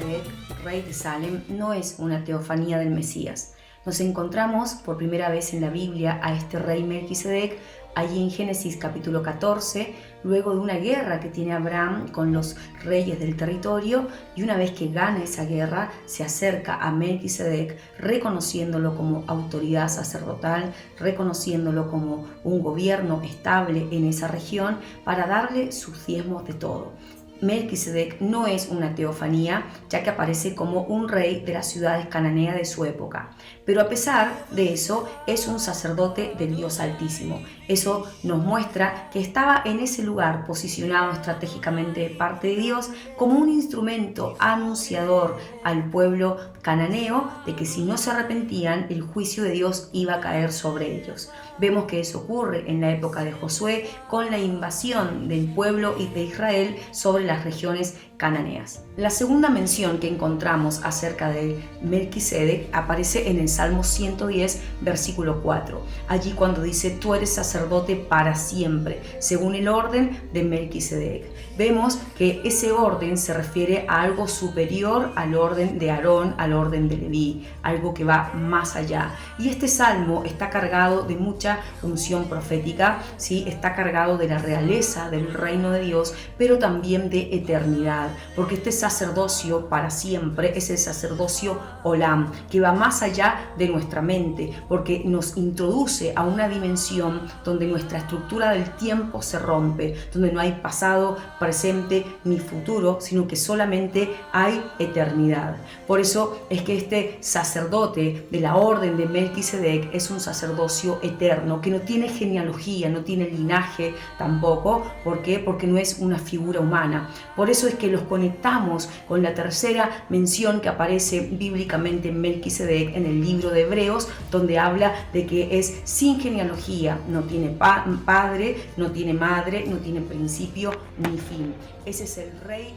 Melquisedec, rey de Salem, no es una teofanía del Mesías. Nos encontramos por primera vez en la Biblia a este rey Melquisedec allí en Génesis capítulo 14, luego de una guerra que tiene Abraham con los reyes del territorio, y una vez que gana esa guerra se acerca a Melquisedec reconociéndolo como autoridad sacerdotal, reconociéndolo como un gobierno estable en esa región para darle sus diezmos de todo. Melquisedec no es una teofanía, ya que aparece como un rey de las ciudades cananeas de su época, pero a pesar de eso es un sacerdote del Dios Altísimo. Eso nos muestra que estaba en ese lugar posicionado estratégicamente de parte de Dios como un instrumento anunciador al pueblo cananeo de que si no se arrepentían el juicio de Dios iba a caer sobre ellos. Vemos que eso ocurre en la época de Josué con la invasión del pueblo de Israel sobre las regiones cananeas. La segunda mención que encontramos acerca de Melquisedec aparece en el Salmo 110, versículo 4. Allí cuando dice, tú eres sacerdote para siempre, según el orden de Melquisedec. Vemos que ese orden se refiere a algo superior al orden de Aarón, al orden de Leví, algo que va más allá. Y este salmo está cargado de mucha unción profética, ¿sí? Está cargado de la realeza del reino de Dios, pero también de eternidad, porque este sacerdocio para siempre es el sacerdocio Olam, que va más allá de nuestra mente, porque nos introduce a una dimensión donde nuestra estructura del tiempo se rompe, donde no hay pasado, presente ni futuro, sino que solamente hay eternidad. Por eso es que este sacerdote de la orden de Melquisedec es un sacerdocio eterno, que no tiene genealogía, no tiene linaje tampoco. ¿Por qué? Porque no es una figura humana. Por eso es que los conectamos con la tercera mención que aparece bíblicamente en Melquisedec en el libro de Hebreos, donde habla de que es sin genealogía, no tiene padre, no tiene madre, no tiene principio ni fin. Ese es el rey.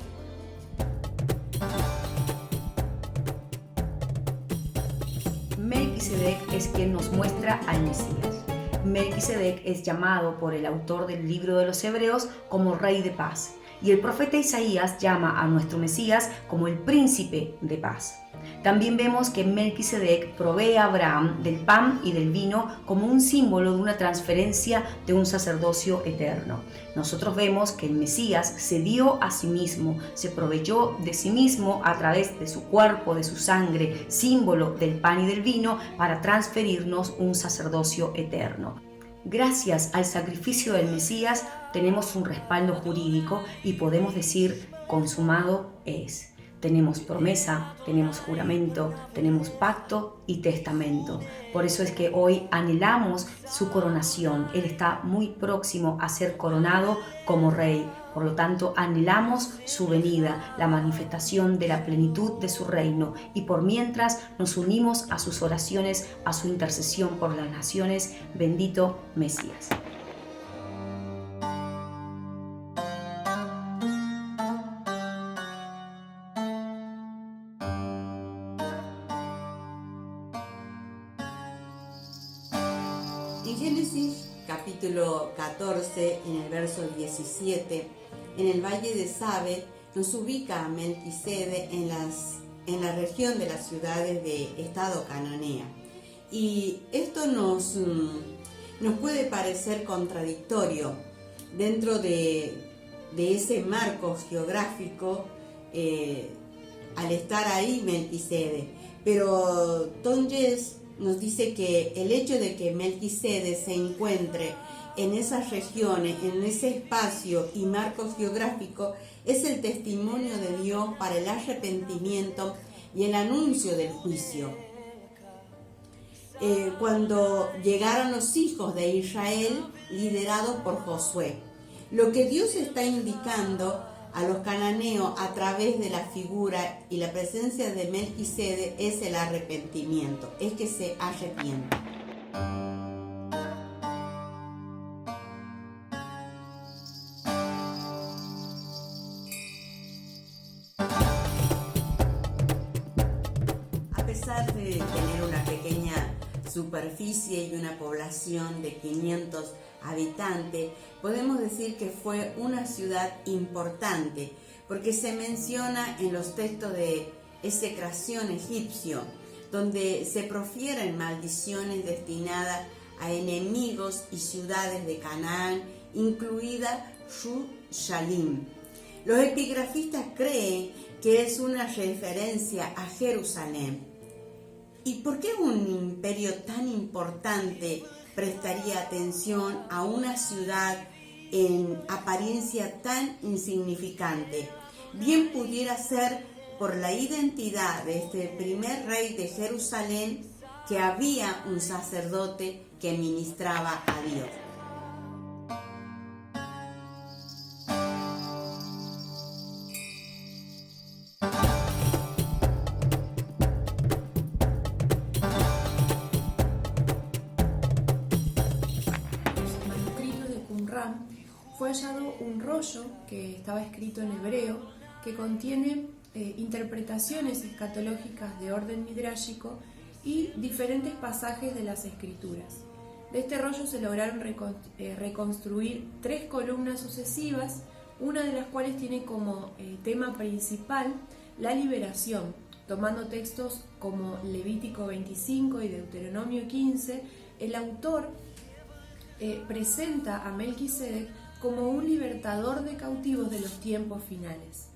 Melquisedec es quien nos muestra al Mesías. Melquisedec es llamado por el autor del libro de los Hebreos como rey de paz. Y el profeta Isaías llama a nuestro Mesías como el príncipe de paz. También vemos que Melquisedec provee a Abraham del pan y del vino como un símbolo de una transferencia de un sacerdocio eterno. Nosotros vemos que el Mesías se dio a sí mismo, se proveyó de sí mismo a través de su cuerpo, de su sangre, símbolo del pan y del vino, para transferirnos un sacerdocio eterno. Gracias al sacrificio del Mesías tenemos un respaldo jurídico y podemos decir consumado es. Tenemos promesa, tenemos juramento, tenemos pacto y testamento. Por eso es que hoy anhelamos su coronación. Él está muy próximo a ser coronado como rey. Por lo tanto, anhelamos su venida, la manifestación de la plenitud de su reino. Y por mientras nos unimos a sus oraciones, a su intercesión por las naciones. Bendito Mesías. En Génesis capítulo 14, en el verso 17, en el valle de Sabe, nos ubica a Melquisedec en la región de las ciudades de estado cananea. Y esto nos puede parecer contradictorio dentro de ese marco geográfico al estar ahí Melquisedec. Pero Tongés nos dice que el hecho de que Melquisedec se encuentre en esas regiones, en ese espacio y marco geográfico, es el testimonio de Dios para el arrepentimiento y el anuncio del juicio. Cuando llegaron los hijos de Israel, liderados por Josué, lo que Dios está indicando a los cananeos a través de la figura y la presencia de Melquisedec es el arrepentimiento, es que se arrepientan. A pesar de tener una pequeña superficie y una población de 500 habitantes, podemos decir que fue una ciudad importante, porque se menciona en los textos de execración egipcio, donde se profieren maldiciones destinadas a enemigos y ciudades de Canaán, incluida Jerusalén. Los epigrafistas creen que es una referencia a Jerusalén. ¿Y por qué un imperio tan importante prestaría atención a una ciudad en apariencia tan insignificante? Bien pudiera ser por la identidad de este primer rey de Jerusalén, que había un sacerdote que ministraba a Dios. Fue hallado un rollo que estaba escrito en hebreo que contiene interpretaciones escatológicas de orden midrásico y diferentes pasajes de las escrituras. De este rollo se lograron reconstruir 3 columnas sucesivas, una de las cuales tiene como tema principal la liberación, tomando textos como Levítico 25 y Deuteronomio 15. El autor presenta a Melquisedec como un libertador de cautivos de los tiempos finales,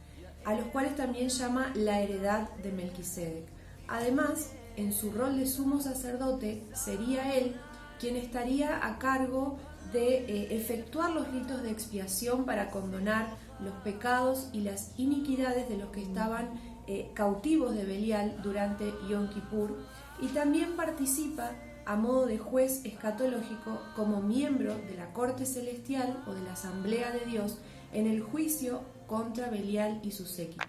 a los cuales también llama la heredad de Melquisedec. Además, en su rol de sumo sacerdote, sería él quien estaría a cargo de efectuar los ritos de expiación para condonar los pecados y las iniquidades de los que estaban cautivos de Belial durante Yom Kippur, y también participa a modo de juez escatológico como miembro de la corte celestial o de la asamblea de Dios en el juicio contra Belial y su séquito.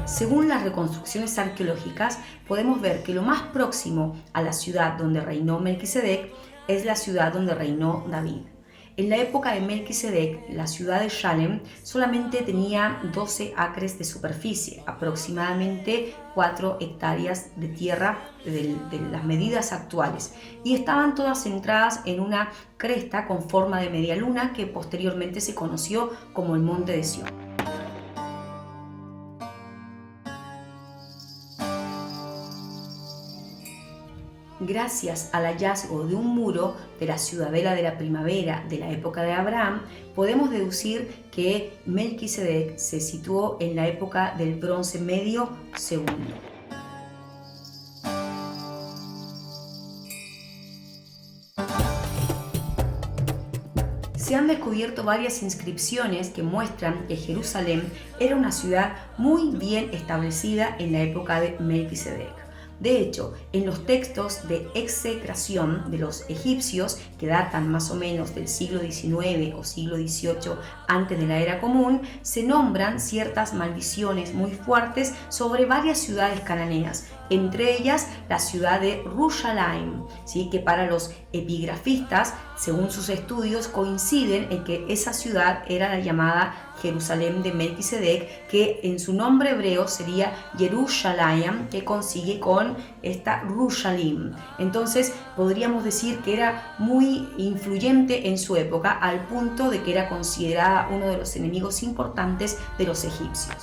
Según las reconstrucciones arqueológicas, podemos ver que lo más próximo a la ciudad donde reinó Melquisedec es la ciudad donde reinó David. En la época de Melquisedec, la ciudad de Shalem solamente tenía 12 acres de superficie, aproximadamente 4 hectáreas de tierra de las medidas actuales, y estaban todas centradas en una cresta con forma de media luna que posteriormente se conoció como el Monte de Sión. Gracias al hallazgo de un muro de la ciudadela de la primavera de la época de Abraham, podemos deducir que Melquisedec se situó en la época del Bronce Medio II. Se han descubierto varias inscripciones que muestran que Jerusalén era una ciudad muy bien establecida en la época de Melquisedec. De hecho, en los textos de execración de los egipcios, que datan más o menos del siglo XIX o siglo XVIII antes de la era común, se nombran ciertas maldiciones muy fuertes sobre varias ciudades cananeas, entre ellas la ciudad de Jerusalén, ¿sí? Que para los epigrafistas, según sus estudios, coinciden en que esa ciudad era la llamada Jerusalén de Melquisedec, que en su nombre hebreo sería Jerusalén, que consigue con esta Jerusalén. Entonces podríamos decir que era muy influyente en su época, al punto de que era considerada uno de los enemigos importantes de los egipcios.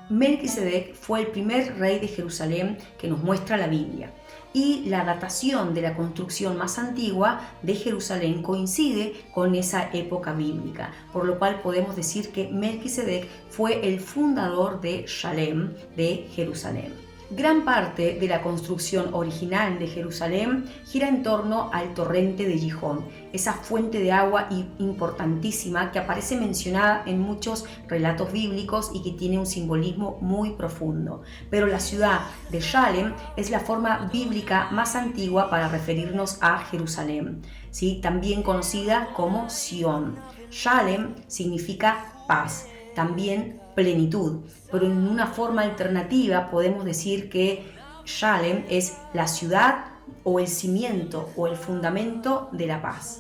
Melquisedec fue el primer rey de Jerusalén que nos muestra la Biblia, y la datación de la construcción más antigua de Jerusalén coincide con esa época bíblica, por lo cual podemos decir que Melquisedec fue el fundador de Shalem, de Jerusalén. Gran parte de la construcción original de Jerusalén gira en torno al torrente de Gihón, esa fuente de agua importantísima que aparece mencionada en muchos relatos bíblicos y que tiene un simbolismo muy profundo. Pero la ciudad de Shalem es la forma bíblica más antigua para referirnos a Jerusalén, ¿sí? También conocida como Sión. Shalem significa paz, también plenitud, pero en una forma alternativa podemos decir que Shalem es la ciudad o el cimiento o el fundamento de la paz.